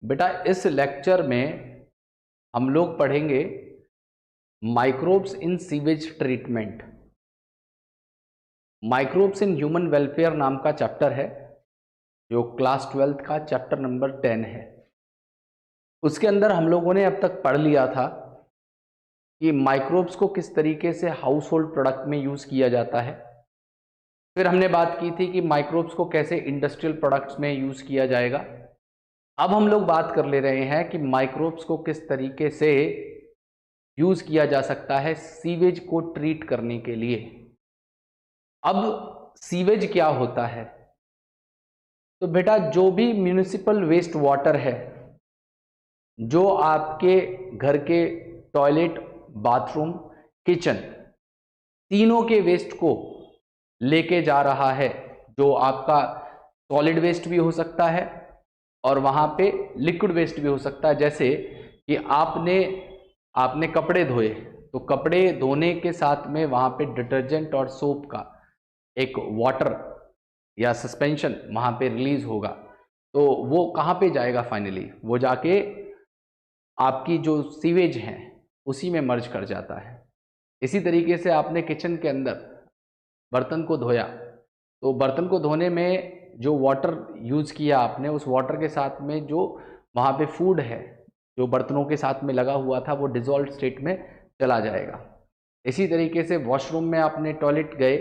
बेटा इस लेक्चर में हम लोग पढ़ेंगे microbes in sewage treatment. Microbes in human welfare नाम का चैप्टर है जो क्लास 12th का चैप्टर नंबर 10 है। उसके अंदर हम लोगों ने अब तक पढ़ लिया था कि माइक्रोब्स को किस तरीके से हाउस होल्ड प्रोडक्ट में यूज किया जाता है। फिर हमने बात की थी कि माइक्रोब्स को कैसे इंडस्ट्रियल प्रोडक्ट्स में यूज किया जाएगा। अब हम लोग बात कर ले रहे हैं कि माइक्रोब्स को किस तरीके से यूज किया जा सकता है सीवेज को ट्रीट करने के लिए। अब सीवेज क्या होता है? तो बेटा जो भी म्यूनिसिपल वेस्ट वाटर है, जो आपके घर के टॉयलेट, बाथरूम, किचन तीनों के वेस्ट को लेके जा रहा है, जो आपका सॉलिड वेस्ट भी हो सकता है और वहां पे लिक्विड वेस्ट भी हो सकता है। जैसे कि आपने कपड़े धोए तो कपड़े धोने के साथ में वहां पे डिटर्जेंट और सोप का एक वाटर या सस्पेंशन वहां पे रिलीज होगा, तो वो कहाँ पे जाएगा? फाइनली वो जाके आपकी जो सीवेज है उसी में मर्ज कर जाता है। इसी तरीके से आपने किचन के अंदर बर्तन को धोया तो बर्तन को धोने में जो वाटर यूज किया आपने, उस वाटर के साथ में जो वहाँ पे फूड है जो बर्तनों के साथ में लगा हुआ था वो डिजॉल्व स्टेट में चला जाएगा। इसी तरीके से वॉशरूम में आपने टॉयलेट गए,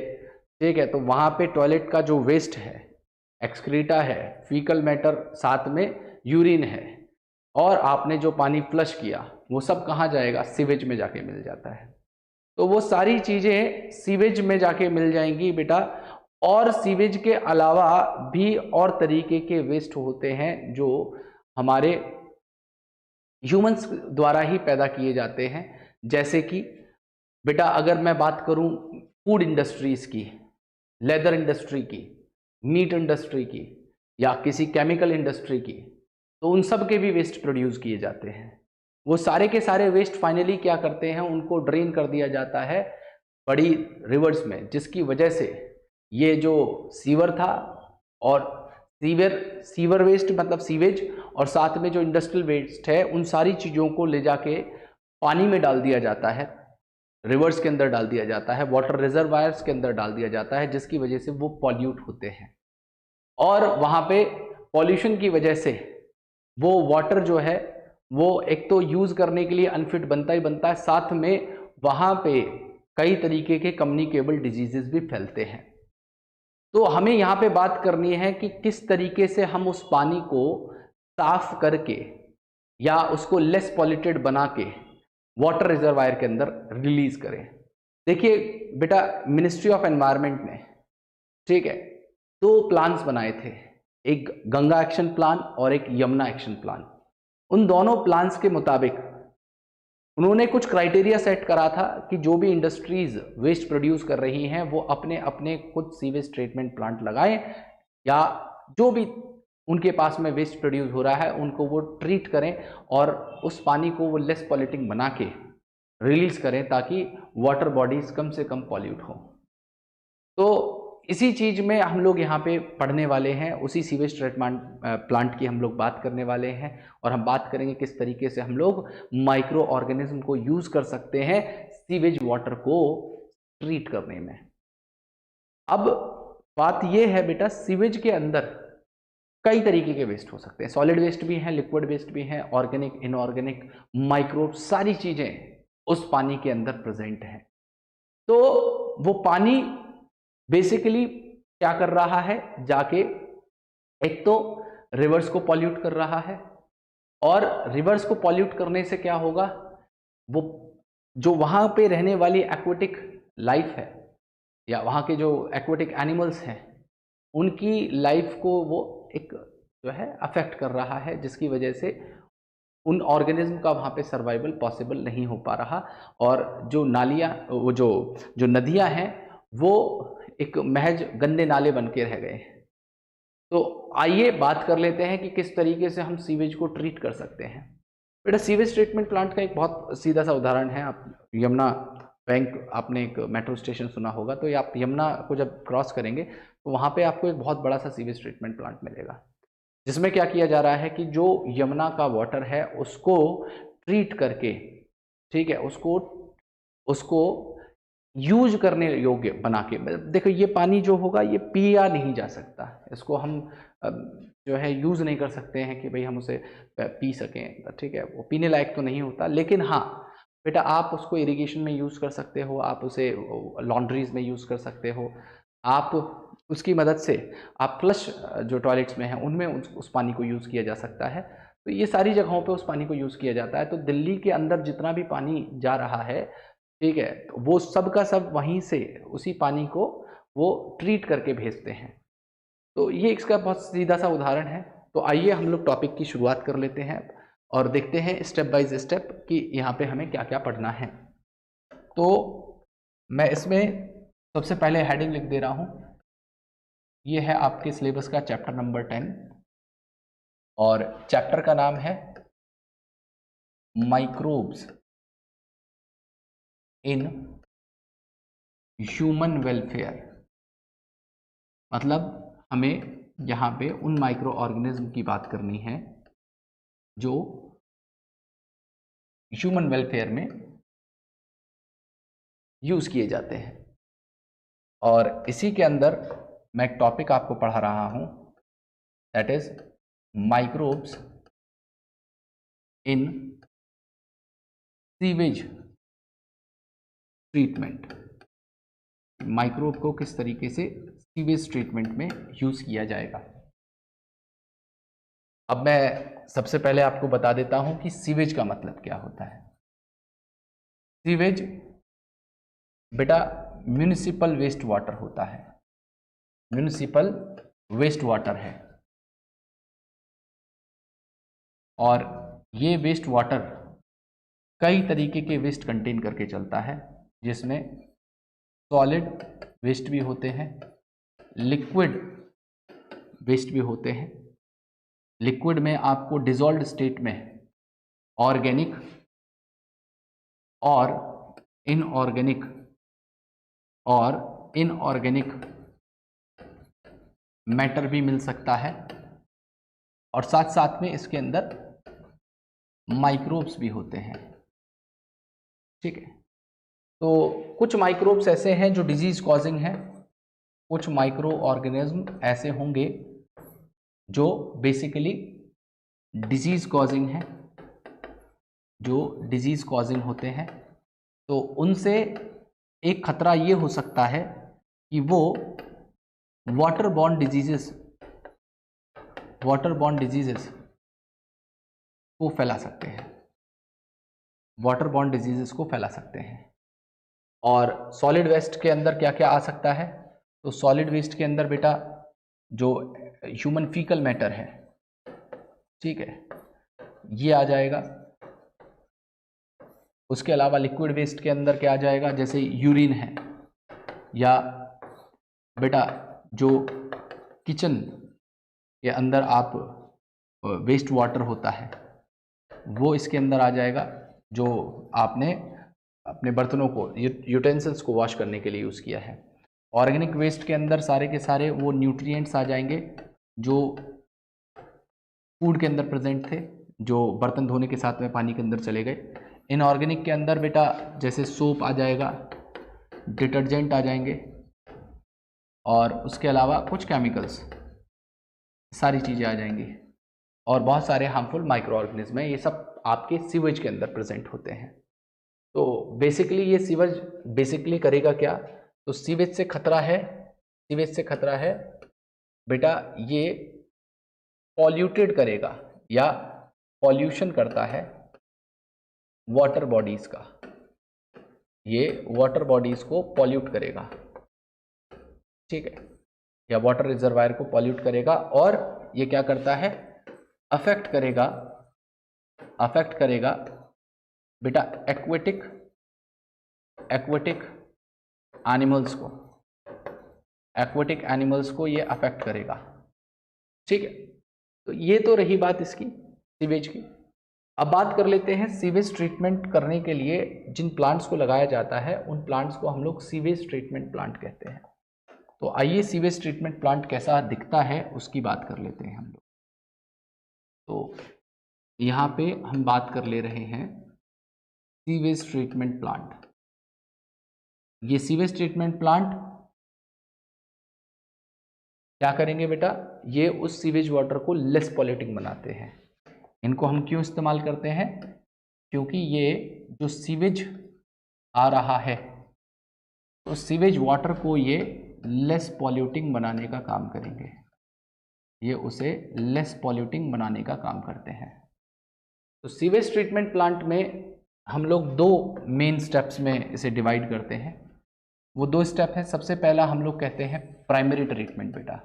ठीक है, तो वहाँ पे टॉयलेट का जो वेस्ट है, एक्सक्रीटा है, फीकल मैटर, साथ में यूरिन है, और आपने जो पानी फ्लश किया वो सब कहाँ जाएगा? सीवेज में जाके मिल जाता है। तो वो सारी चीजें सीवेज में जाके मिल जाएंगी बेटा। और सीवेज के अलावा भी और तरीके के वेस्ट होते हैं जो हमारे ह्यूमंस द्वारा ही पैदा किए जाते हैं। जैसे कि बेटा अगर मैं बात करूं फूड इंडस्ट्रीज की, लेदर इंडस्ट्री की, मीट इंडस्ट्री की, या किसी केमिकल इंडस्ट्री की, तो उन सब के भी वेस्ट प्रोड्यूस किए जाते हैं। वो सारे के सारे वेस्ट फाइनली क्या करते हैं? उनको ड्रेन कर दिया जाता है बड़ी रिवर्स में, जिसकी वजह से ये जो सीवर था और सीवर वेस्ट मतलब सीवेज, और साथ में जो इंडस्ट्रियल वेस्ट है, उन सारी चीज़ों को ले जाके पानी में डाल दिया जाता है, रिवर्स के अंदर डाल दिया जाता है, वाटर रिजर्वायर्स के अंदर डाल दिया जाता है, जिसकी वजह से वो पॉल्यूट होते हैं। और वहाँ पे पॉल्यूशन की वजह से वो वाटर जो है वो एक तो यूज करने के लिए अनफिट बनता ही बनता है, साथ में वहाँ पे कई तरीके के कम्युनिकेबल डिजीजेस भी फैलते हैं। तो हमें यहाँ पे बात करनी है कि किस तरीके से हम उस पानी को साफ करके या उसको लेस पॉल्यूटेड बना के वाटर रिजर्वायर के अंदर रिलीज करें। देखिए बेटा, मिनिस्ट्री ऑफ एनवायरनमेंट ने, ठीक है, दो प्लान्स बनाए थे, एक गंगा एक्शन प्लान और एक यमुना एक्शन प्लान। उन दोनों प्लान्स के मुताबिक उन्होंने कुछ क्राइटेरिया सेट करा था कि जो भी इंडस्ट्रीज वेस्ट प्रोड्यूस कर रही हैं वो अपने अपने खुद सीवेज ट्रीटमेंट प्लांट लगाएं, या जो भी उनके पास में वेस्ट प्रोड्यूस हो रहा है उनको वो ट्रीट करें और उस पानी को वो लेस पॉल्यूटिंग बना के रिलीज करें, ताकि वाटर बॉडीज कम से कम पॉल्यूट हो। तो इसी चीज में हम लोग यहाँ पे पढ़ने वाले हैं, उसी सीवेज ट्रीटमेंट प्लांट की हम लोग बात करने वाले हैं, और हम बात करेंगे किस तरीके से हम लोग माइक्रो ऑर्गेनिज्म को यूज कर सकते हैं सीवेज वाटर को ट्रीट करने में। अब बात यह है बेटा, सीवेज के अंदर कई तरीके के वेस्ट हो सकते हैं, सॉलिड वेस्ट भी हैं, लिक्विड वेस्ट भी हैं, ऑर्गेनिक, इनऑर्गेनिक, माइक्रोब, सारी चीजें उस पानी के अंदर प्रेजेंट हैं। तो वो पानी बेसिकली क्या कर रहा है? जाके एक तो रिवर्स को पॉल्यूट कर रहा है, और रिवर्स को पॉल्यूट करने से क्या होगा? वो जो वहां पे रहने वाली एक्वेटिक लाइफ है या वहां के जो एक्वेटिक एनिमल्स हैं उनकी लाइफ को वो एक जो है अफेक्ट कर रहा है, जिसकी वजह से उन ऑर्गेनिज्म का वहाँ पे सर्वाइवल पॉसिबल नहीं हो पा रहा, और जो नालियाँ, वो जो नदियाँ हैं वो एक महज गंदे नाले बन के रह गए। तो आइए बात कर लेते हैं कि किस तरीके से हम सीवेज को ट्रीट कर सकते हैं। बेटा सीवेज ट्रीटमेंट प्लांट का एक बहुत सीधा सा उदाहरण है, आप यमुना बैंक, आपने एक मेट्रो स्टेशन सुना होगा, तो ये आप यमुना को जब क्रॉस करेंगे तो वहाँ पे आपको एक बहुत बड़ा सा सीवेज ट्रीटमेंट प्लांट मिलेगा। जिसमें क्या किया जा रहा है कि जो यमुना का वाटर है उसको ट्रीट करके, ठीक है, उसको उसको यूज करने योग्य बना के, देखो ये पानी जो होगा ये पिया नहीं जा सकता, इसको हम जो है यूज नहीं कर सकते हैं कि भाई हम उसे पी सकें, ठीक है, वो पीने लायक तो नहीं होता। लेकिन हाँ बेटा, आप उसको इरिगेशन में यूज कर सकते हो, आप उसे लॉन्ड्रीज में यूज कर सकते हो, आप उसकी मदद से आप फ्लश जो टॉयलेट्स में हैं उनमें उस पानी को यूज़ किया जा सकता है। तो ये सारी जगहों पे उस पानी को यूज़ किया जाता है। तो दिल्ली के अंदर जितना भी पानी जा रहा है, ठीक है, तो वो सब का सब वहीं से उसी पानी को वो ट्रीट करके भेजते हैं। तो ये इसका बहुत सीधा सा उदाहरण है। तो आइए हम लोग टॉपिक की शुरुआत कर लेते हैं और देखते हैं स्टेप बाय स्टेप कि यहाँ पे हमें क्या क्या पढ़ना है। तो मैं इसमें सबसे पहले हेडिंग लिख दे रहा हूँ, ये है आपके सिलेबस का चैप्टर नंबर 10 और चैप्टर का नाम है माइक्रोब्स इन ह्यूमन वेलफेयर। मतलब हमें यहाँ पे उन माइक्रो ऑर्गेनिज्म की बात करनी है जो ह्यूमन वेलफेयर में यूज किए जाते हैं। और इसी के अंदर मैं एक टॉपिक आपको पढ़ा रहा हूं, that is microbes in sewage treatment. Microbe को किस तरीके से सीवेज ट्रीटमेंट में यूज किया जाएगा। अब मैं सबसे पहले आपको बता देता हूं कि सीवेज का मतलब क्या होता है। सीवेज बेटा म्युनिसिपल वेस्ट वाटर होता है, म्युनिसिपल वेस्ट वाटर है। और ये वेस्ट वाटर कई तरीके के वेस्ट कंटेन करके चलता है, जिसमें सॉलिड वेस्ट भी होते हैं, लिक्विड वेस्ट भी होते हैं। लिक्विड में आपको डिसॉल्व्ड स्टेट में ऑर्गेनिक और इनऑर्गेनिक मैटर भी मिल सकता है, और साथ साथ में इसके अंदर माइक्रोब्स भी होते हैं, ठीक है। तो कुछ माइक्रोब्स ऐसे हैं जो डिजीज कॉजिंग हैं, कुछ माइक्रो ऑर्गेनिज्म ऐसे होंगे जो बेसिकली डिजीज कॉजिंग हैं, जो डिजीज कॉजिंग होते हैं। तो उनसे एक खतरा ये हो सकता है कि वो वाटर बॉर्न डिजीजेस को फैला सकते हैं, वाटर बॉर्न डिजीजेस को फैला सकते हैं। और सॉलिड वेस्ट के अंदर क्या क्या आ सकता है, तो सॉलिड वेस्ट के अंदर बेटा जो ह्यूमन फीकल मैटर है, ठीक है, ये आ जाएगा। उसके अलावा लिक्विड वेस्ट के अंदर क्या आ जाएगा, जैसे यूरिन है, या बेटा जो किचन के अंदर आप वेस्ट वाटर होता है वो इसके अंदर आ जाएगा, जो आपने अपने बर्तनों को, यूटेंसिल्स को वॉश करने के लिए यूज़ किया है। ऑर्गेनिक वेस्ट के अंदर सारे के सारे वो न्यूट्रिएंट्स आ जाएंगे जो फूड के अंदर प्रेजेंट थे, जो बर्तन धोने के साथ में पानी के अंदर चले गए। इनऑर्गेनिक के अंदर बेटा जैसे सोप आ जाएगा, डिटर्जेंट आ जाएंगे, और उसके अलावा कुछ केमिकल्स, सारी चीज़ें आ जाएंगी, और बहुत सारे हार्मफुल माइक्रो ऑर्गेनिज्म हैं। ये सब आपके सीवेज के अंदर प्रेजेंट होते हैं। तो बेसिकली ये सीवेज बेसिकली करेगा क्या, तो सीवेज से खतरा है बेटा, ये पॉल्यूटेड करेगा या पॉल्यूशन करता है वाटर बॉडीज का, ये वाटर बॉडीज को पॉल्यूट करेगा, ठीक है, या वाटर रिजर्वायर को पॉल्यूट करेगा। और ये क्या करता है, अफेक्ट करेगा बेटा एक्वेटिक एनिमल्स को ये अफेक्ट करेगा, ठीक है। तो ये तो रही बात इसकी सीवेज की। अब बात कर लेते हैं सीवेज ट्रीटमेंट करने के लिए जिन प्लांट्स को लगाया जाता है, उन प्लांट्स को हम लोग सीवेज ट्रीटमेंट प्लांट कहते हैं। तो आइए सीवेज ट्रीटमेंट प्लांट कैसा दिखता है उसकी बात कर लेते हैं हम लोग। तो यहाँ पे हम बात कर ले रहे हैं सीवेज ट्रीटमेंट प्लांट। ये सीवेज ट्रीटमेंट प्लांट क्या करेंगे बेटा, ये उस सीवेज वाटर को लेस पॉल्यूटिंग बनाते हैं। इनको हम क्यों इस्तेमाल करते हैं, क्योंकि ये जो सीवेज आ रहा है तो सीवेज वाटर को ये लेस पॉल्यूटिंग बनाने का काम करेंगे, ये उसे लेस पॉल्यूटिंग बनाने का काम करते हैं। तो सीवेज ट्रीटमेंट प्लांट में हम लोग दो मेन स्टेप्स में इसे डिवाइड करते हैं। वो दो स्टेप है, सबसे पहला हम लोग कहते हैं प्राइमरी ट्रीटमेंट बेटा।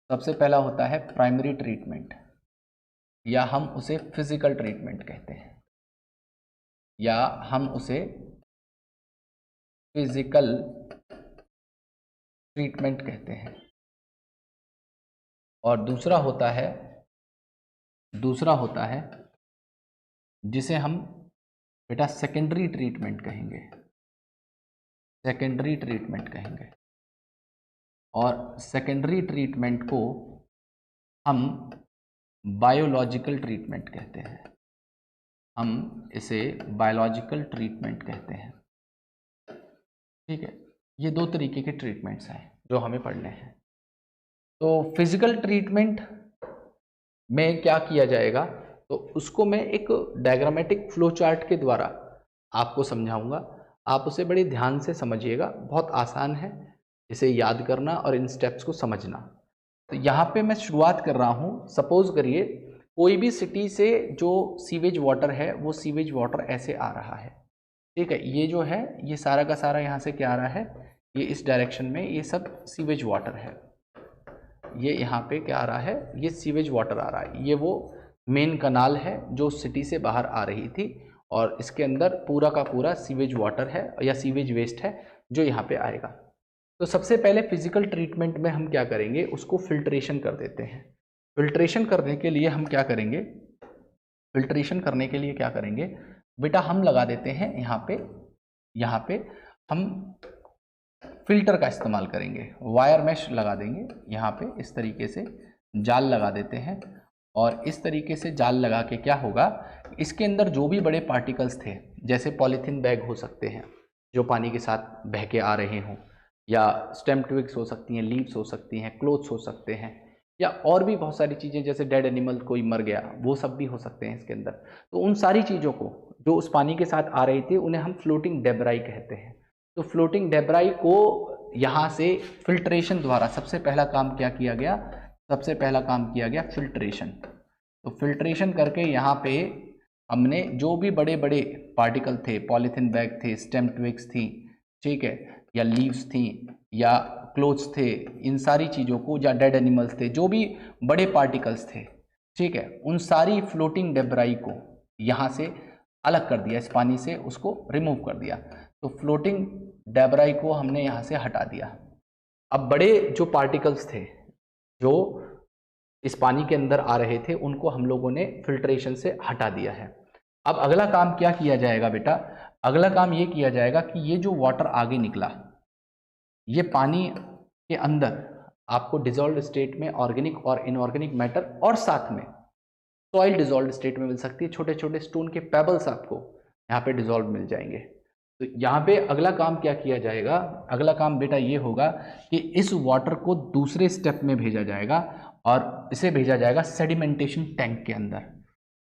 सबसे पहला होता है प्राइमरी ट्रीटमेंट, या हम उसे फिजिकल ट्रीटमेंट कहते हैं, या हम उसे फिजिकल ट्रीटमेंट कहते हैं। और दूसरा होता है जिसे हम बेटा सेकेंडरी ट्रीटमेंट कहेंगे, सेकेंडरी ट्रीटमेंट कहेंगे। और सेकेंडरी ट्रीटमेंट को हम बायोलॉजिकल ट्रीटमेंट कहते हैं, हम इसे बायोलॉजिकल ट्रीटमेंट कहते हैं। ठीक है, ये दो तरीके के ट्रीटमेंट्स हैं जो हमें पढ़ने हैं। तो फिजिकल ट्रीटमेंट में क्या किया जाएगा, तो उसको मैं एक डायग्रामेटिक फ्लो चार्ट के द्वारा आपको समझाऊंगा। आप उसे बड़े ध्यान से समझिएगा, बहुत आसान है इसे याद करना और इन स्टेप्स को समझना। तो यहाँ पे मैं शुरुआत कर रहा हूँ। सपोज करिए कोई भी सिटी से जो सीवेज वाटर है वो सीवेज वाटर ऐसे आ रहा है। ठीक है, ये जो है ये सारा का सारा यहाँ से क्या आ रहा है, ये इस डायरेक्शन में ये सब सीवेज वाटर है। ये यहाँ पे क्या आ रहा है, ये सीवेज वाटर आ रहा है। ये वो मेन कनाल है जो सिटी से बाहर आ रही थी और इसके अंदर पूरा का पूरा सीवेज वाटर है या सीवेज वेस्ट है जो यहाँ पे आएगा। तो सबसे पहले फिजिकल ट्रीटमेंट में हम क्या करेंगे, उसको फिल्ट्रेशन कर देते हैं। फिल्ट्रेशन करने के लिए हम क्या करेंगे, फिल्ट्रेशन करने के लिए क्या करेंगे बेटा, हम लगा देते हैं यहाँ पे हम फिल्टर का इस्तेमाल करेंगे, वायर मेश लगा देंगे यहाँ पे, इस तरीके से जाल लगा देते हैं। और इस तरीके से जाल लगा के क्या होगा, इसके अंदर जो भी बड़े पार्टिकल्स थे, जैसे पॉलीथीन बैग हो सकते हैं जो पानी के साथ बह के आ रहे हों, या स्टेम ट्विग्स हो सकती हैं, लीव्स हो सकती हैं, क्लोथ्स हो सकते हैं, या और भी बहुत सारी चीज़ें जैसे डेड एनिमल कोई मर गया वो सब भी हो सकते हैं इसके अंदर। तो उन सारी चीज़ों को जो उस पानी के साथ आ रही थी उन्हें हम फ्लोटिंग डेब्राई कहते हैं। तो फ्लोटिंग डेब्राई को यहाँ से फिल्ट्रेशन द्वारा सबसे पहला काम क्या किया गया, सबसे पहला काम किया गया फिल्ट्रेशन। तो फिल्ट्रेशन करके यहाँ पे हमने जो भी बड़े बड़े पार्टिकल थे, पॉलीथीन बैग थे, स्टेम ट्विग्स थी, ठीक है, या लीव्स थी, या क्लोथ्स थे, इन सारी चीज़ों को, या डेड एनिमल्स थे, जो भी बड़े पार्टिकल्स थे, ठीक है, उन सारी फ्लोटिंग डेब्राई को यहाँ से अलग कर दिया, इस पानी से उसको रिमूव कर दिया। तो फ्लोटिंग डेब्राई को हमने यहाँ से हटा दिया। अब बड़े जो पार्टिकल्स थे जो इस पानी के अंदर आ रहे थे उनको हम लोगों ने फिल्ट्रेशन से हटा दिया है। अब अगला काम क्या किया जाएगा बेटा, अगला काम ये किया जाएगा कि ये जो वाटर आगे निकला, ये पानी के अंदर आपको डिजॉल्व्ड स्टेट में ऑर्गेनिक और इनऑर्गेनिक मैटर और साथ में सॉइल डिजॉल्व्ड स्टेट में मिल सकती है। छोटे छोटे स्टोन के पेबल्स आपको यहाँ पे डिजॉल्व मिल जाएंगे। तो यहाँ पे अगला काम क्या किया जाएगा, अगला काम बेटा ये होगा कि इस वाटर को दूसरे स्टेप में भेजा जाएगा और इसे भेजा जाएगा सेडिमेंटेशन टैंक के अंदर।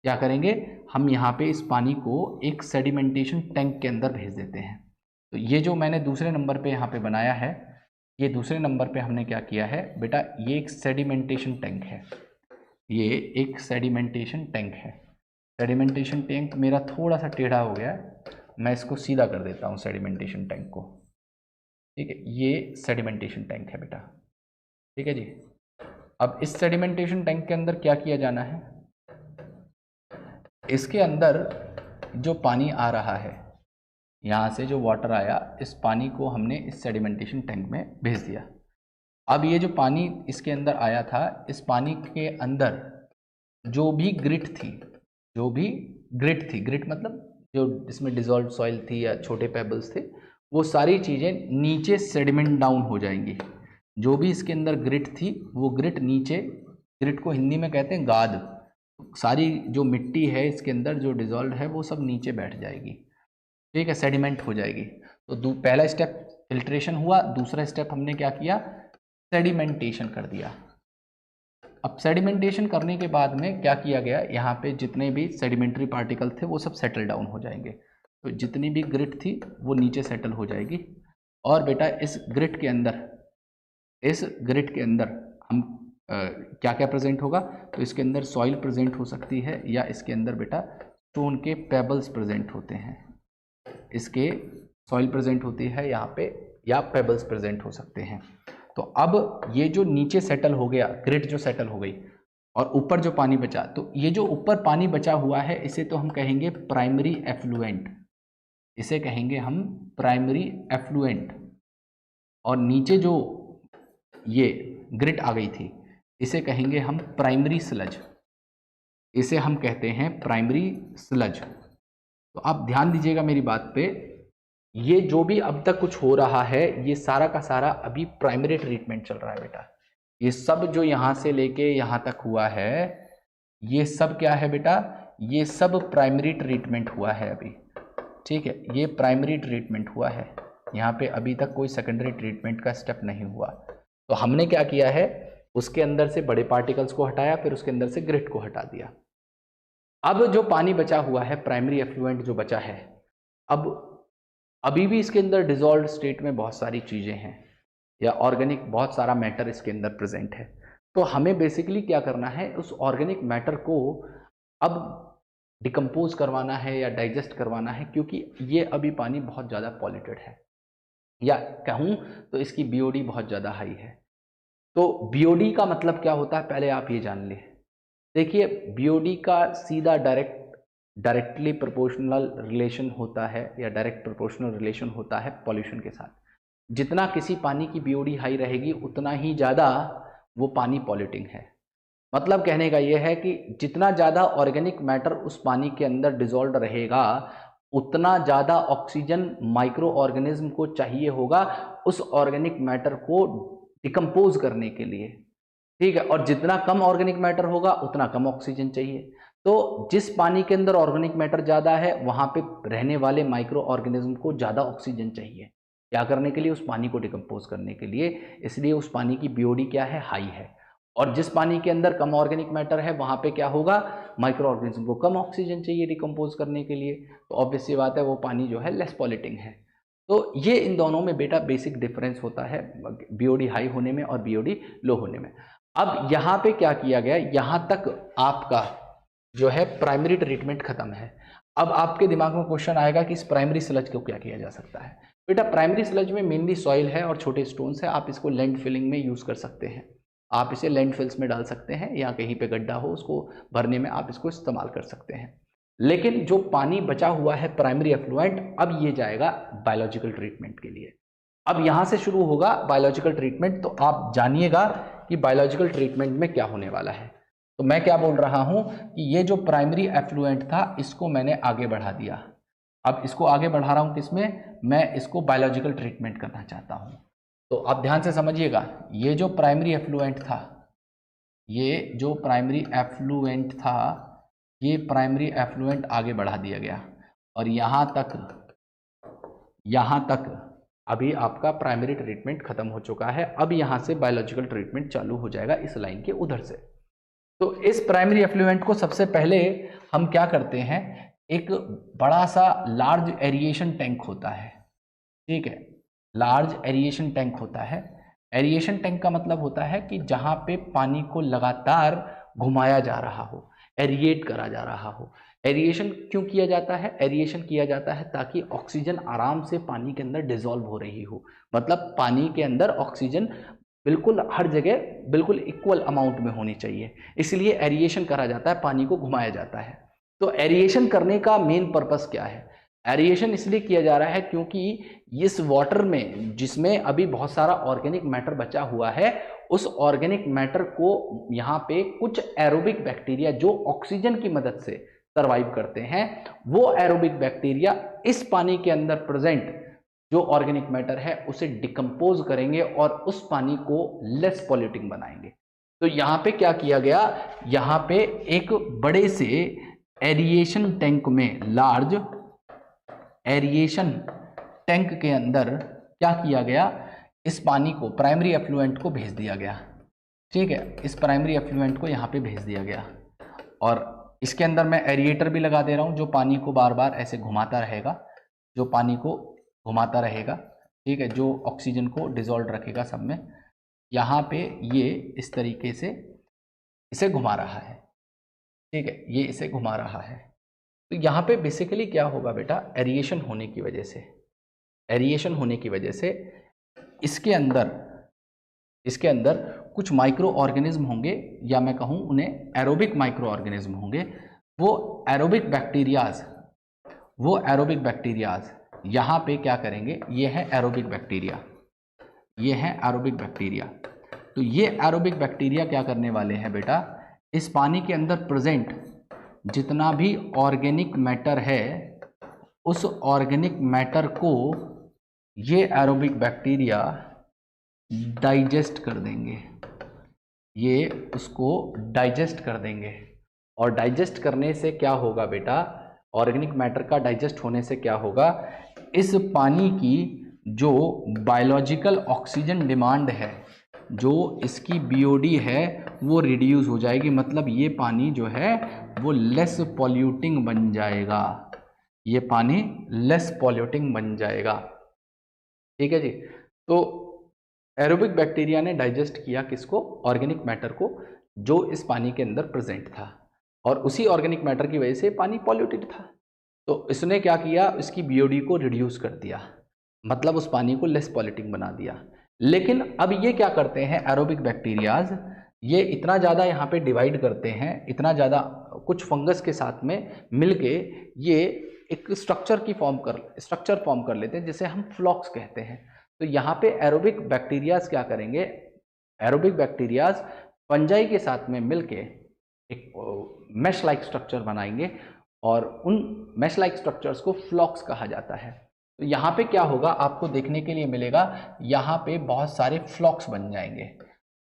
क्या करेंगे हम, यहाँ पे इस पानी को एक सेडिमेंटेशन टैंक के अंदर भेज देते हैं। तो ये जो मैंने दूसरे नंबर पे यहाँ पे बनाया है, ये दूसरे नंबर पे हमने क्या किया है बेटा, ये एक सेडिमेंटेशन टैंक है, ये एक सेडिमेंटेशन टैंक है। सेडिमेंटेशन टैंक मेरा थोड़ा सा टेढ़ा हो गया है, मैं इसको सीधा कर देता हूँ सेडिमेंटेशन टैंक को। ठीक है, ये सेडिमेंटेशन टैंक है बेटा। ठीक है जी। अब इस सेडिमेंटेशन टैंक के अंदर क्या किया जाना है, इसके अंदर जो पानी आ रहा है, यहाँ से जो वाटर आया, इस पानी को हमने इस सेडिमेंटेशन टैंक में भेज दिया। अब ये जो पानी इसके अंदर आया था, इस पानी के अंदर जो भी ग्रिट थी, जो भी ग्रिट थी, ग्रिट मतलब जो इसमें डिजॉल्व सॉइल थी या छोटे पेबल्स थे, वो सारी चीज़ें नीचे सेडिमेंट डाउन हो जाएंगी। जो भी इसके अंदर ग्रिट थी वो ग्रिट नीचे ग्रिट को हिंदी में कहते हैं गाद। सारी जो मिट्टी है इसके अंदर जो डिजॉल्व है वो सब नीचे बैठ जाएगी, ठीक है, सेडिमेंट हो जाएगी। तो पहला स्टेप फिल्ट्रेशन हुआ, दूसरा स्टेप हमने क्या किया, सेडिमेंटेशन कर दिया। अब सेडिमेंटेशन करने के बाद में क्या किया गया, यहाँ पे जितने भी सेडिमेंट्री पार्टिकल थे वो सब सेटल डाउन हो जाएंगे। तो जितनी भी ग्रिट थी वो नीचे सेटल हो जाएगी। और बेटा इस ग्रिट के अंदर हम क्या क्या प्रेजेंट होगा, तो इसके अंदर सॉइल प्रेजेंट हो सकती है, या इसके अंदर बेटा स्टोन के पेबल्स प्रेजेंट होते हैं, इसके सॉइल प्रेजेंट होती है यहाँ पे, या पेबल्स प्रेजेंट हो सकते हैं। तो अब ये जो नीचे सेटल हो गया, ग्रिट जो सेटल हो गई और ऊपर जो पानी बचा, तो ये जो ऊपर पानी बचा हुआ है इसे तो हम कहेंगे प्राइमरी एफ्लुएंट, इसे कहेंगे हम प्राइमरी एफ्लुएंट। और नीचे जो ये ग्रिट आ गई थी इसे कहेंगे हम प्राइमरी स्लज, इसे हम कहते हैं प्राइमरी स्लज। तो आप ध्यान दीजिएगा मेरी बात पे, ये जो भी अब तक कुछ हो रहा है ये सारा का सारा अभी प्राइमरी ट्रीटमेंट चल रहा है बेटा। ये सब जो यहाँ से लेके यहाँ तक हुआ है ये सब क्या है बेटा, ये सब प्राइमरी ट्रीटमेंट हुआ है अभी, ठीक है, ये प्राइमरी ट्रीटमेंट हुआ है। यहाँ पे अभी तक कोई सेकेंडरी ट्रीटमेंट का स्टेप नहीं हुआ। तो हमने क्या किया है, उसके अंदर से बड़े पार्टिकल्स को हटाया, फिर उसके अंदर से ग्रिट को हटा दिया। अब जो पानी बचा हुआ है, प्राइमरी एफ्लुएंट जो बचा है, अब अभी भी इसके अंदर डिजॉल्व स्टेट में बहुत सारी चीज़ें हैं, या ऑर्गेनिक बहुत सारा मैटर इसके अंदर प्रेजेंट है। तो हमें बेसिकली क्या करना है, उस ऑर्गेनिक मैटर को अब डिकम्पोज करवाना है या डाइजेस्ट करवाना है, क्योंकि ये अभी पानी बहुत ज़्यादा पॉल्यूटेड है, या कहूँ तो इसकी बीओडी बहुत ज़्यादा हाई है। तो बीओडी का मतलब क्या होता है पहले आप ये जान लें। देखिए बीओडी का सीधा डायरेक्टली प्रोपोर्शनल रिलेशन होता है, या डायरेक्ट प्रोपोर्शनल रिलेशन होता है पॉल्यूशन के साथ। जितना किसी पानी की बीओडी हाई रहेगी उतना ही ज़्यादा वो पानी पॉल्यूटिंग है। मतलब कहने का ये है कि जितना ज़्यादा ऑर्गेनिक मैटर उस पानी के अंदर डिजॉल्व रहेगा उतना ज़्यादा ऑक्सीजन माइक्रो ऑर्गेनिज्म को चाहिए होगा उस ऑर्गेनिक मैटर को डिकम्पोज करने के लिए, ठीक है। और जितना कम ऑर्गेनिक मैटर होगा उतना कम ऑक्सीजन चाहिए। तो जिस पानी के अंदर ऑर्गेनिक मैटर ज़्यादा है वहाँ पे रहने वाले माइक्रो ऑर्गेनिज्म को ज़्यादा ऑक्सीजन चाहिए, क्या करने के लिए, उस पानी को डिकम्पोज करने के लिए। इसलिए उस पानी की बीओडी क्या है, हाई है। और जिस पानी के अंदर कम ऑर्गेनिक मैटर है वहाँ पे क्या होगा, माइक्रो ऑर्गेनिज्म को कम ऑक्सीजन चाहिए डिकम्पोज करने के लिए। तो ऑब्वियस सी बात है वो पानी जो है लेस पॉल्यूटिंग है। तो ये इन दोनों में बेटा बेसिक डिफरेंस होता है बीओडी हाई होने में और बीओडी लो होने में। अब यहाँ पे क्या किया गया, यहाँ तक आपका जो है प्राइमरी ट्रीटमेंट खत्म है। अब आपके दिमाग में क्वेश्चन आएगा कि इस प्राइमरी स्लज को क्या किया जा सकता है। बेटा प्राइमरी स्लज में मेनली सॉइल है और छोटे स्टोन्स है, आप इसको लैंड फिलिंग में यूज़ कर सकते हैं। आप इसे लैंड फिल्स में डाल सकते हैं, या कहीं पे गड्ढा हो उसको भरने में आप इसको इस्तेमाल कर सकते हैं। लेकिन जो पानी बचा हुआ है प्राइमरी एफ्लुएंट, अब ये जाएगा बायोलॉजिकल ट्रीटमेंट के लिए। अब यहाँ से शुरू होगा बायोलॉजिकल ट्रीटमेंट। तो आप जानिएगा कि बायोलॉजिकल ट्रीटमेंट में क्या होने वाला है। तो मैं क्या बोल रहा हूँ कि ये जो प्राइमरी एफ्लुएंट था इसको मैंने आगे बढ़ा दिया। अब इसको आगे बढ़ा रहा हूँ किसमें, मैं इसको बायोलॉजिकल ट्रीटमेंट करना चाहता हूँ। तो आप ध्यान से समझिएगा, ये जो प्राइमरी एफ्लुएंट था, ये जो प्राइमरी एफ्लुएंट था, ये प्राइमरी एफ्लुएंट आगे बढ़ा दिया गया और यहाँ तक अभी आपका प्राइमरी ट्रीटमेंट खत्म हो चुका है। अब यहाँ से बायोलॉजिकल ट्रीटमेंट चालू हो जाएगा इस लाइन के उधर से। तो इस प्राइमरी एफ्लुएंट को सबसे पहले हम क्या करते हैं, एक बड़ा सा लार्ज एरिएशन टैंक होता है, ठीक है, लार्ज एरिएशन टैंक होता है। एरिएशन टैंक का मतलब होता है कि जहाँ पे पानी को लगातार घुमाया जा रहा हो, एरिएट करा जा रहा हो। एरिएशन क्यों किया जाता है, एरिएशन किया जाता है ताकि ऑक्सीजन आराम से पानी के अंदर डिसॉल्व हो रही हो। मतलब पानी के अंदर ऑक्सीजन बिल्कुल हर जगह बिल्कुल इक्वल अमाउंट में होनी चाहिए, इसलिए एरिएशन करा जाता है, पानी को घुमाया जाता है। तो एरिएशन करने का मेन पर्पस क्या है, एरिएशन इसलिए किया जा रहा है क्योंकि इस वाटर में जिसमें अभी बहुत सारा ऑर्गेनिक मैटर बचा हुआ है, उस ऑर्गेनिक मैटर को यहाँ पे कुछ एरोबिक बैक्टीरिया जो ऑक्सीजन की मदद से सर्वाइव करते हैं, वो एरोबिक बैक्टीरिया इस पानी के अंदर प्रेजेंट जो ऑर्गेनिक मैटर है उसे डिकम्पोज करेंगे और उस पानी को लेस पॉल्यूटिंग बनाएंगे। तो यहाँ पे क्या किया गया, यहाँ पे एक बड़े से एरिएशन टैंक में, लार्ज एरिएशन टैंक के अंदर क्या किया गया, इस पानी को, प्राइमरी एफ्लुएंट को भेज दिया गया। ठीक है, इस प्राइमरी एफ्लुएंट को यहाँ पे भेज दिया गया और इसके अंदर मैं एरिएटर भी लगा दे रहा हूँ जो पानी को बार बार ऐसे घुमाता रहेगा, जो पानी को घुमाता रहेगा। ठीक है, जो ऑक्सीजन को डिसॉल्व रखेगा सब में। यहाँ पे ये इस तरीके से इसे घुमा रहा है। ठीक है, ये इसे घुमा रहा है। तो यहाँ पे बेसिकली क्या होगा बेटा, एरिएशन होने की वजह से, एरिएशन होने की वजह से इसके अंदर कुछ माइक्रो ऑर्गेनिज्म होंगे, या मैं कहूँ उन्हें एरोबिक माइक्रो ऑर्गेनिज्म होंगे। वो एरोबिक बैक्टीरियाज यहाँ पे क्या करेंगे, ये है एरोबिक बैक्टीरिया, ये है एरोबिक बैक्टीरिया। तो ये एरोबिक बैक्टीरिया क्या करने वाले हैं बेटा, इस पानी के अंदर प्रेजेंट जितना भी ऑर्गेनिक मैटर है, उस ऑर्गेनिक मैटर को ये एरोबिक बैक्टीरिया डाइजेस्ट कर देंगे, ये उसको डाइजेस्ट कर देंगे। और डाइजेस्ट करने से क्या होगा बेटा, ऑर्गेनिक मैटर का डाइजेस्ट होने से क्या होगा, इस पानी की जो बायोलॉजिकल ऑक्सीजन डिमांड है, जो इसकी बीओडी है, वो रिड्यूस हो जाएगी। मतलब ये पानी जो है वो लेस पॉल्यूटिंग बन जाएगा, ये पानी लेस पॉल्यूटिंग बन जाएगा। ठीक है जी। तो एरोबिक बैक्टीरिया ने डाइजेस्ट किया किसको, ऑर्गेनिक मैटर को, जो इस पानी के अंदर प्रेजेंट था, और उसी ऑर्गेनिक मैटर की वजह से पानी पॉल्यूटेड था। तो इसने क्या किया, इसकी बीओडी को रिड्यूस कर दिया, मतलब उस पानी को लेस पॉल्यूटिंग बना दिया। लेकिन अब ये क्या करते हैं एरोबिक बैक्टीरियाज, ये इतना ज़्यादा यहाँ पे डिवाइड करते हैं, इतना ज़्यादा कुछ फंगस के साथ में मिलके ये एक स्ट्रक्चर फॉर्म कर लेते हैं, जिसे हम फ्लॉक्स कहते हैं। तो यहाँ पे एरोबिक बैक्टीरियाज क्या करेंगे, एरोबिक बैक्टीरियाज फंजाई के साथ में मिलके एक मैश लाइक स्ट्रक्चर बनाएंगे, और उन मैश लाइक स्ट्रक्चर्स को फ्लॉक्स कहा जाता है। तो यहाँ पे क्या होगा, आपको देखने के लिए मिलेगा, यहाँ पे बहुत सारे फ्लॉक्स बन जाएंगे।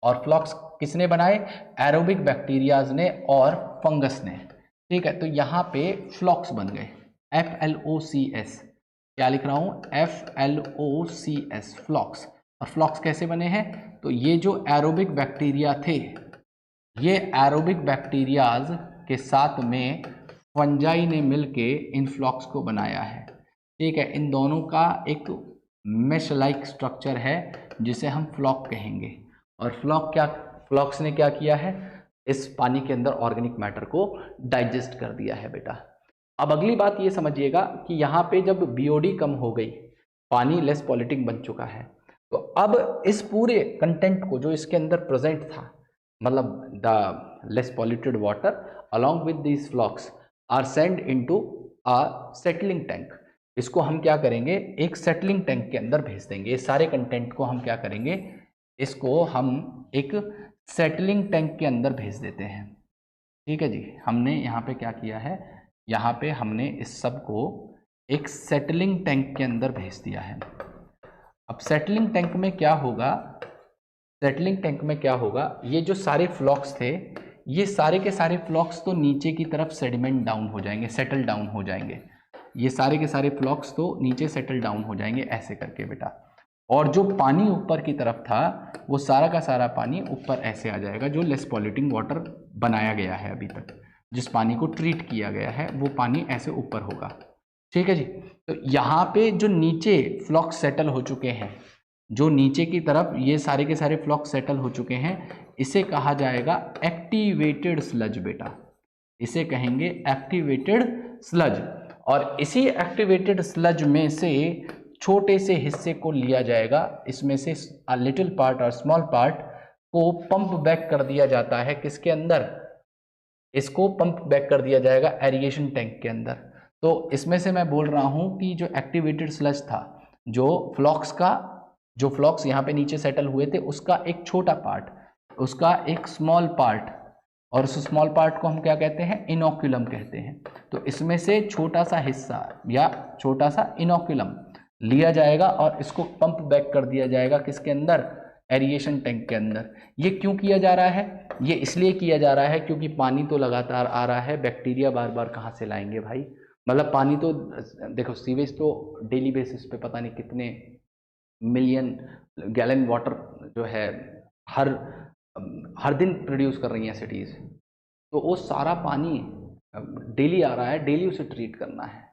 और फ्लॉक्स किसने बनाए, एरोबिक बैक्टीरियाज ने और फंगस ने। ठीक है, तो यहाँ पे फ्लॉक्स बन गए, FLOCS, क्या लिख रहा हूँ, FLOCS, फ्लॉक्स। और फ्लॉक्स कैसे बने हैं, तो ये जो एरोबिक बैक्टीरिया थे, ये एरोबिक बैक्टीरियाज के साथ में फंजाई ने मिलके इन फ्लॉक्स को बनाया है। ठीक है, इन दोनों का एक मेश लाइक स्ट्रक्चर है जिसे हम फ्लॉक कहेंगे। और फ्लॉक्स ने क्या किया है, इस पानी के अंदर ऑर्गेनिक मैटर को डाइजेस्ट कर दिया है बेटा। अब अगली बात ये समझिएगा कि यहाँ पे जब बीओडी कम हो गई, पानी लेस पॉल्यूटिंग बन चुका है, तो अब इस पूरे कंटेंट को जो इसके अंदर प्रेजेंट था, मतलब the less polluted water along with these flocs are send into a settling tank. इसको हम क्या करेंगे, एक सेटलिंग टैंक के अंदर भेज देंगे। इस सारे कंटेंट को हम क्या करेंगे, इसको हम एक सेटलिंग टैंक के अंदर भेज देते हैं। ठीक है जी, हमने यहाँ पे क्या किया है, यहाँ पे हमने इस सब को एक सेटलिंग टैंक के अंदर भेज दिया है। अब सेटलिंग टैंक में क्या होगा, सेटलिंग टैंक में क्या होगा, ये जो सारे फ्लॉक्स थे, ये सारे के सारे फ्लॉक्स तो नीचे की तरफ सेडिमेंट डाउन हो जाएंगे, सेटल डाउन हो जाएंगे। ये सारे के सारे फ्लॉक्स तो नीचे सेटल डाउन हो जाएंगे ऐसे करके बेटा। और जो पानी ऊपर की तरफ था, वो सारा का सारा पानी ऊपर ऐसे आ जाएगा, जो लेस पॉल्यूटिंग वाटर बनाया गया है अभी तक, जिस पानी को ट्रीट किया गया है, वो पानी ऐसे ऊपर होगा। ठीक है जी। तो यहाँ पे जो नीचे फ्लॉक्स सेटल हो चुके हैं, जो नीचे की तरफ ये सारे के सारे फ्लॉक्स सेटल हो चुके हैं, इसे कहा जाएगा एक्टिवेटेड स्लज बेटा, इसे कहेंगे एक्टिवेटेड स्लज। और इसी एक्टिवेटेड स्लज में से छोटे से हिस्से को लिया जाएगा, इसमें से लिटिल पार्ट और स्मॉल पार्ट को पंप बैक कर दिया जाता है किसके अंदर, इसको पंप बैक कर दिया जाएगा एरिएशन टैंक के अंदर। तो इसमें से मैं बोल रहा हूं कि जो एक्टिवेटेड स्लज था, जो फ्लॉक्स यहाँ पे नीचे सेटल हुए थे, उसका एक छोटा पार्ट, उसका एक स्मॉल पार्ट, और उस स्मॉल पार्ट को हम क्या कहते हैं, इनोक्यूलम कहते हैं। तो इसमें से छोटा सा हिस्सा या छोटा सा इनोक्यूलम लिया जाएगा और इसको पंप बैक कर दिया जाएगा किसके अंदर, एरिएशन टैंक के अंदर। ये क्यों किया जा रहा है? ये इसलिए किया जा रहा है क्योंकि पानी तो लगातार आ रहा है, बैक्टीरिया बार बार कहाँ से लाएंगे भाई? मतलब पानी तो देखो, सीवेज तो डेली बेसिस पे पता नहीं कितने मिलियन गैलन वाटर जो है हर दिन प्रोड्यूस कर रही हैं सिटीज़। तो वो सारा पानी डेली आ रहा है, डेली उसे ट्रीट करना है।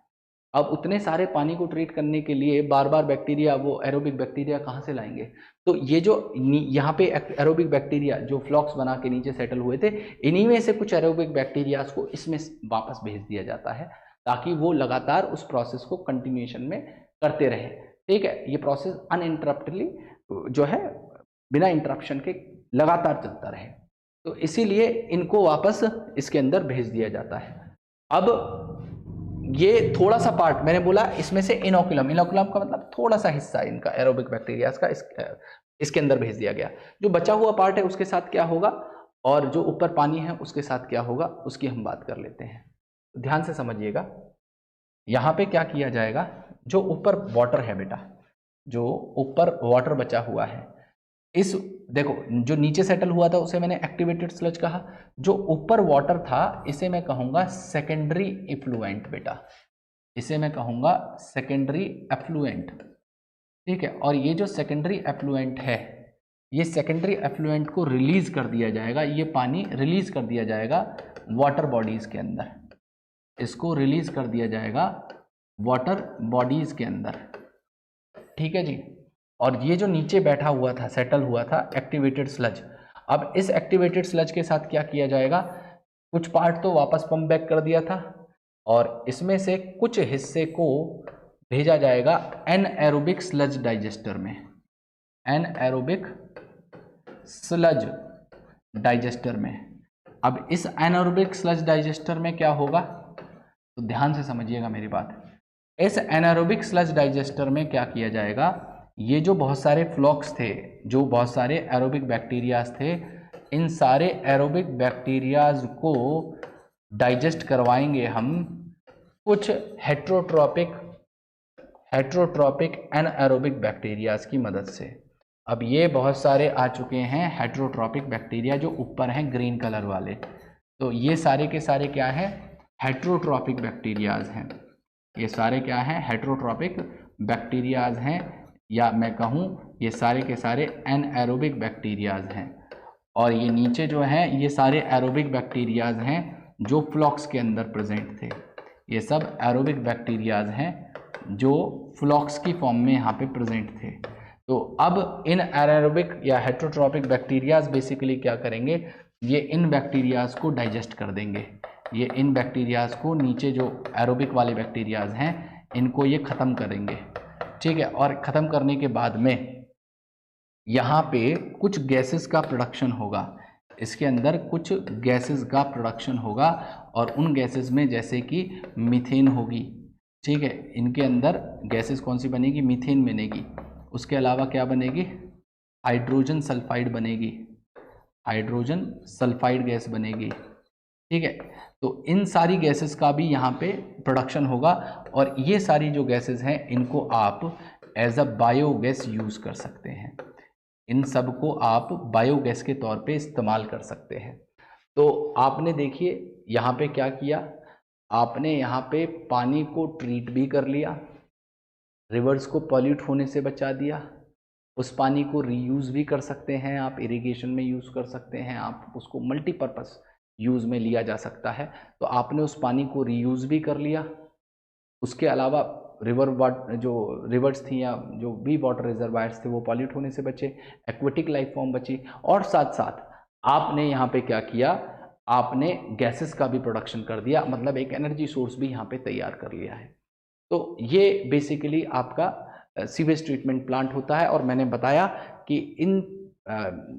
अब उतने सारे पानी को ट्रीट करने के लिए बार बार बैक्टीरिया, वो एरोबिक बैक्टीरिया कहाँ से लाएंगे? तो ये जो यहाँ पे एरोबिक बैक्टीरिया जो फ्लॉक्स बना के नीचे सेटल हुए थे, इन्हीं में से कुछ एरोबिक बैक्टीरियाज को इसमें वापस भेज दिया जाता है ताकि वो लगातार उस प्रोसेस को कंटिन्यूएशन में करते रहे। ठीक है, ये प्रोसेस अनइंटरप्टेडली जो है बिना इंटरप्शन के लगातार चलता रहे, तो इसीलिए इनको वापस इसके अंदर भेज दिया जाता है। अब ये थोड़ा सा पार्ट मैंने बोला इसमें से इनोकुलम का मतलब थोड़ा सा हिस्सा इनका एरोबिक बैक्टीरिया का इसके अंदर भेज दिया गया। जो बचा हुआ पार्ट है उसके साथ क्या होगा और जो ऊपर पानी है उसके साथ क्या होगा उसकी हम बात कर लेते हैं। ध्यान से समझिएगा, यहाँ पे क्या किया जाएगा, जो ऊपर वाटर है बेटा, जो ऊपर वाटर बचा हुआ है, इस देखो जो नीचे सेटल हुआ था उसे मैंने एक्टिवेटेड स्लज कहा, जो ऊपर वाटर था इसे मैं कहूँगा सेकेंडरी इफ्लुएंट बेटा, इसे मैं कहूँगा सेकेंडरी एफ्लुएंट। ठीक है, और ये जो सेकेंडरी एफ्लुएंट है, ये सेकेंडरी एफ्लुएंट को रिलीज कर दिया जाएगा, ये पानी रिलीज कर दिया जाएगा वाटर बॉडीज के अंदर, इसको रिलीज कर दिया जाएगा वाटर बॉडीज के अंदर। ठीक है जी, और ये जो नीचे बैठा हुआ था, सेटल हुआ था एक्टिवेटेड स्लज, अब इस एक्टिवेटेड स्लज के साथ क्या किया जाएगा, कुछ पार्ट तो वापस पंप बैक कर दिया था और इसमें से कुछ हिस्से को भेजा जाएगा एनएरोबिक स्लज डाइजेस्टर में, एनएरोबिक स्लज डाइजेस्टर में। अब इस एनएरोबिक स्लज डाइजेस्टर में क्या होगा, तो ध्यान से समझिएगा मेरी बात। इस एनारोबिक स्लज डाइजेस्टर में क्या किया जाएगा, ये जो बहुत सारे फ्लॉक्स थे, जो बहुत सारे एरोबिक बैक्टीरियाज थे, इन सारे एरोबिक बैक्टीरियाज को डाइजेस्ट करवाएंगे हम कुछ हेट्रोट्रॉपिक एनएरोबिक बैक्टीरियाज की मदद से। अब ये बहुत सारे आ चुके हैं हेट्रोट्रॉपिक बैक्टीरिया जो ऊपर हैं ग्रीन कलर वाले, तो ये सारे के सारे क्या हैं, हेट्रोट्रॉपिक बैक्टीरियाज हैं। ये सारे क्या हैं, हेट्रोट्रॉपिक बैक्टीरियाज हैं, या मैं कहूँ ये सारे के सारे एनएरोबिक बैक्टीरियाज हैं। और ये नीचे जो हैं ये सारे एरोबिक बैक्टीरियाज हैं जो फ्लॉक्स के अंदर प्रेजेंट थे। ये सब एरोबिक बैक्टीरियाज हैं जो फ्लॉक्स की फॉर्म में यहाँ पे प्रेजेंट थे। तो अब इन एनारोबिक या हेट्रोट्रॉपिक बैक्टीरियाज बेसिकली क्या करेंगे, ये इन बैक्टीरियाज को डाइजेस्ट कर देंगे। ये इन बैक्टीरियाज को, नीचे जो एरोबिक वाले बैक्टीरियाज हैं इनको ये ख़त्म करेंगे। ठीक है, और ख़त्म करने के बाद में यहाँ पे कुछ गैसेस का प्रोडक्शन होगा, इसके अंदर कुछ गैसेस का प्रोडक्शन होगा और उन गैसेस में जैसे कि मीथेन होगी। ठीक है, इनके अंदर गैसेस कौन सी बनेगी, मीथेन बनेगी। उसके अलावा क्या बनेगी, हाइड्रोजन सल्फाइड बनेगी, हाइड्रोजन सल्फाइड गैस बनेगी। ठीक है, तो इन सारी गैसेस का भी यहाँ पे प्रोडक्शन होगा और ये सारी जो गैसेस हैं इनको आप एज अ बायोगैस यूज़ कर सकते हैं। इन सब को आप बायोगैस के तौर पे इस्तेमाल कर सकते हैं। तो आपने देखिए यहाँ पे क्या किया, आपने यहाँ पे पानी को ट्रीट भी कर लिया, रिवर्स को पॉल्यूट होने से बचा दिया, उस पानी को रीयूज़ भी कर सकते हैं, आप इरिगेशन में यूज़ कर सकते हैं, आप उसको मल्टीपर्पज़ यूज़ में लिया जा सकता है। तो आपने उस पानी को रीयूज़ भी कर लिया। उसके अलावा जो रिवर्स थी या जो भी वाटर रिजर्वायर्स थे वो पॉल्यूट होने से बचे, एक्वेटिक लाइफ फॉर्म बची, और साथ साथ आपने यहाँ पे क्या किया, आपने गैसेस का भी प्रोडक्शन कर दिया, मतलब एक एनर्जी सोर्स भी यहाँ पे तैयार कर लिया है। तो ये बेसिकली आपका सीवेज ट्रीटमेंट प्लांट होता है। और मैंने बताया कि इन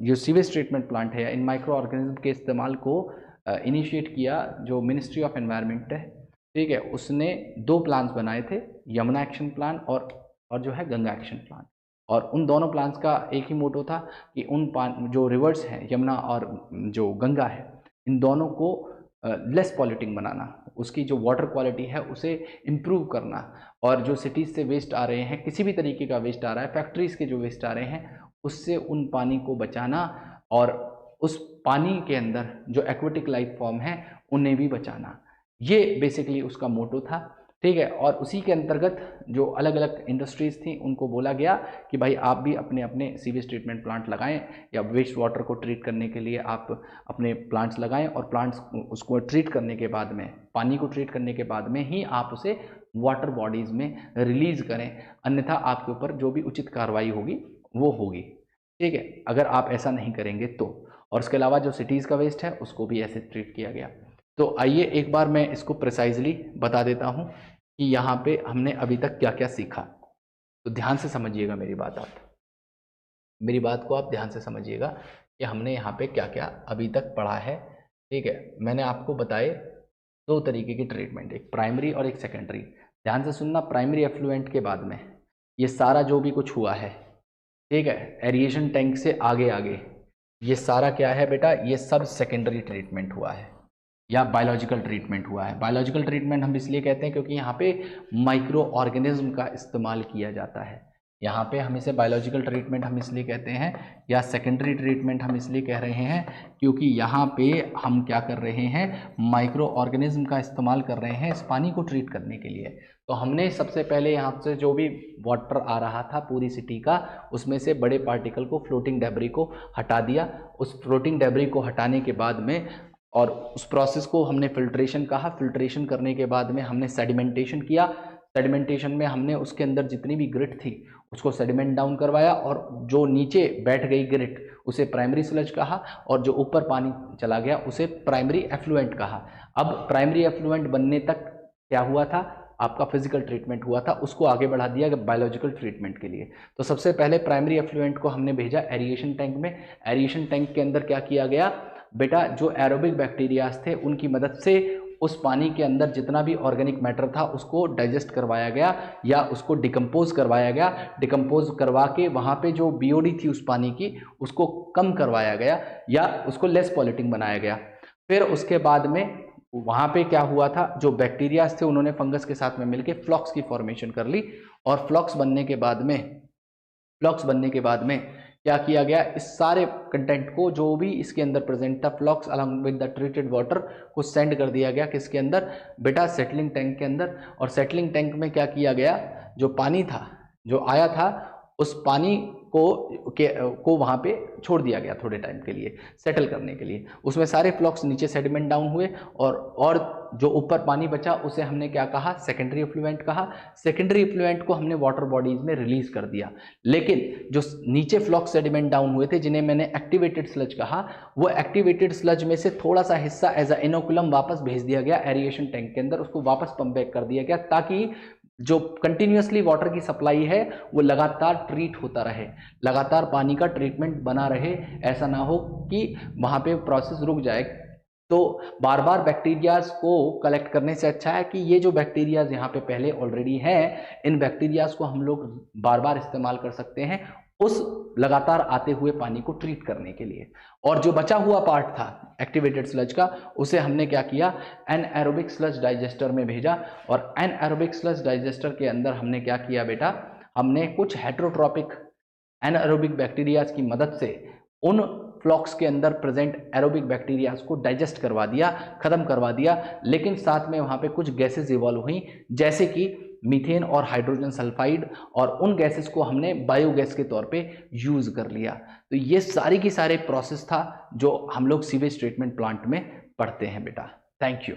जो सीवेज ट्रीटमेंट प्लांट है, इन माइक्रो ऑर्गेनिज्म के इस्तेमाल को इनिशिएट किया जो मिनिस्ट्री ऑफ एनवायरनमेंट है। ठीक है, उसने 2 प्लान्स बनाए थे, यमुना एक्शन प्लान और जो है गंगा एक्शन प्लान। और उन दोनों प्लान्स का एक ही मोटो था कि उन जो रिवर्स हैं यमुना और जो गंगा है, इन दोनों को लेस पॉल्यूटिंग बनाना, उसकी जो वाटर क्वालिटी है उसे इम्प्रूव करना, और जो सिटीज़ से वेस्ट आ रहे हैं, किसी भी तरीके का वेस्ट आ रहा है, फैक्ट्रीज़ के जो वेस्ट आ रहे हैं उससे उन पानी को बचाना और उस पानी के अंदर जो एक्वेटिक लाइफ फॉर्म है उन्हें भी बचाना, ये बेसिकली उसका मोटो था। ठीक है, और उसी के अंतर्गत जो अलग अलग इंडस्ट्रीज़ थी उनको बोला गया कि भाई आप भी अपने अपने सीवेज ट्रीटमेंट प्लांट लगाएं, या वेस्ट वाटर को ट्रीट करने के लिए आप अपने प्लांट्स लगाएं, और प्लांट्स उसको ट्रीट करने के बाद में, पानी को ट्रीट करने के बाद में ही आप उसे वाटर बॉडीज़ में रिलीज़ करें, अन्यथा आपके ऊपर जो भी उचित कार्रवाई होगी वो होगी। ठीक है, अगर आप ऐसा नहीं करेंगे तो। और इसके अलावा जो सिटीज़ का वेस्ट है उसको भी ऐसे ट्रीट किया गया। तो आइए एक बार मैं इसको प्रिसाइजली बता देता हूँ कि यहाँ पे हमने अभी तक क्या क्या सीखा। तो ध्यान से समझिएगा मेरी बात को आप ध्यान से समझिएगा कि हमने यहाँ पे क्या क्या अभी तक पढ़ा है। ठीक है, मैंने आपको बताए 2 तरीके की ट्रीटमेंट, एक प्राइमरी और एक सेकेंडरी। ध्यान से सुनना, प्राइमरी एफ्लुएंट के बाद में ये सारा जो भी कुछ हुआ है, ठीक है, एरिएशन टैंक से आगे आगे ये सारा क्या है बेटा, ये सब सेकेंडरी ट्रीटमेंट हुआ है या बायोलॉजिकल ट्रीटमेंट हुआ है। बायोलॉजिकल ट्रीटमेंट हम इसलिए कहते हैं क्योंकि यहाँ पे माइक्रो ऑर्गेनिज्म का इस्तेमाल किया जाता है। यहाँ पे हम इसे बायोलॉजिकल ट्रीटमेंट हम इसलिए कहते हैं, या सेकेंडरी ट्रीटमेंट हम इसलिए कह रहे हैं क्योंकि यहाँ पे हम क्या कर रहे हैं, माइक्रो ऑर्गेनिज्म का इस्तेमाल कर रहे हैं इस पानी को ट्रीट करने के लिए। तो हमने सबसे पहले यहाँ से जो भी वाटर आ रहा था पूरी सिटी का, उसमें से बड़े पार्टिकल को, फ्लोटिंग डेब्री को हटा दिया। उस फ्लोटिंग डेब्री को हटाने के बाद में, और उस प्रोसेस को हमने फिल्ट्रेशन कहा। फिल्ट्रेशन करने के बाद में हमने सेडिमेंटेशन किया। सेडिमेंटेशन में हमने उसके अंदर जितनी भी ग्रिट थी उसको सेडिमेंट डाउन करवाया, और जो नीचे बैठ गई ग्रिट उसे प्राइमरी स्लज कहा, और जो ऊपर पानी चला गया उसे प्राइमरी एफ्लुएंट कहा। अब प्राइमरी एफ्लुएंट बनने तक क्या हुआ था, आपका फिजिकल ट्रीटमेंट हुआ था, उसको आगे बढ़ा दिया बायोलॉजिकल ट्रीटमेंट के लिए। तो सबसे पहले प्राइमरी एफ्लुएंट को हमने भेजा एरिएशन टैंक में। एरिएशन टैंक के अंदर क्या किया गया बेटा, जो एरोबिक बैक्टीरियाज थे उनकी मदद से उस पानी के अंदर जितना भी ऑर्गेनिक मैटर था उसको डाइजेस्ट करवाया गया, या उसको डिकम्पोज करवाया गया। डिकम्पोज करवा के वहाँ पे जो बीओडी थी उस पानी की उसको कम करवाया गया, या उसको लेस पॉल्यूटिंग बनाया गया। फिर उसके बाद में वहाँ पे क्या हुआ था, जो बैक्टीरियाज थे उन्होंने फंगस के साथ में मिलकर फ्लॉक्स की फॉर्मेशन कर ली, और फ्लॉक्स बनने के बाद में क्या किया गया, इस सारे कंटेंट को जो भी इसके अंदर प्रेजेंट था, flocs along with the treated water को सेंड कर दिया गया किसके अंदर बेटा, सेटलिंग टैंक के अंदर। और सेटलिंग टैंक में क्या किया गया, जो पानी था जो आया था उस पानी को वहाँ पे छोड़ दिया गया थोड़े टाइम के लिए सेटल करने के लिए। उसमें सारे फ्लॉक्स नीचे सेडिमेंट डाउन हुए, और जो ऊपर पानी बचा उसे हमने क्या कहा, सेकेंडरी एफ्लुएंट कहा। सेकेंडरी एफ्लुएंट को हमने वाटर बॉडीज में रिलीज कर दिया। लेकिन जो नीचे फ्लॉक्स सेडिमेंट डाउन हुए थे, जिन्हें मैंने एक्टिवेटेड स्लज कहा, वो एक्टिवेटेड स्लज में से थोड़ा सा हिस्सा एज अ इनोकुलम वापस भेज दिया गया एरिएशन टैंक के अंदर, उसको वापस पंप बैक कर दिया गया, ताकि जो कंटिन्यूसली वाटर की सप्लाई है वो लगातार ट्रीट होता रहे, लगातार पानी का ट्रीटमेंट बना रहे। ऐसा ना हो कि वहाँ पे प्रोसेस रुक जाए। तो बार बार बैक्टीरियाज को कलेक्ट करने से अच्छा है कि ये जो बैक्टीरियाज यहाँ पे पहले ऑलरेडी हैं, इन बैक्टीरियाज को हम लोग बार बार इस्तेमाल कर सकते हैं उस लगातार आते हुए पानी को ट्रीट करने के लिए। और जो बचा हुआ पार्ट था एक्टिवेटेड स्लज का, उसे हमने क्या किया, एनएरोबिक स्लज डाइजेस्टर में भेजा। और एनएरोबिक स्लज डाइजेस्टर के अंदर हमने क्या किया बेटा, हमने कुछ हेट्रोट्रॉपिक एनएरोबिक बैक्टीरियाज की मदद से उन फ्लॉक्स के अंदर प्रेजेंट एरोबिक बैक्टीरियाज को डाइजेस्ट करवा दिया, खत्म करवा दिया। लेकिन साथ में वहाँ पे कुछ गैसेज इवॉल्व हुई, जैसे कि मीथेन और हाइड्रोजन सल्फाइड, और उन गैसेस को हमने बायोगैस के तौर पे यूज़ कर लिया। तो ये सारी की सारे प्रोसेस था जो हम लोग सीवेज ट्रीटमेंट प्लांट में पढ़ते हैं बेटा। Thank you.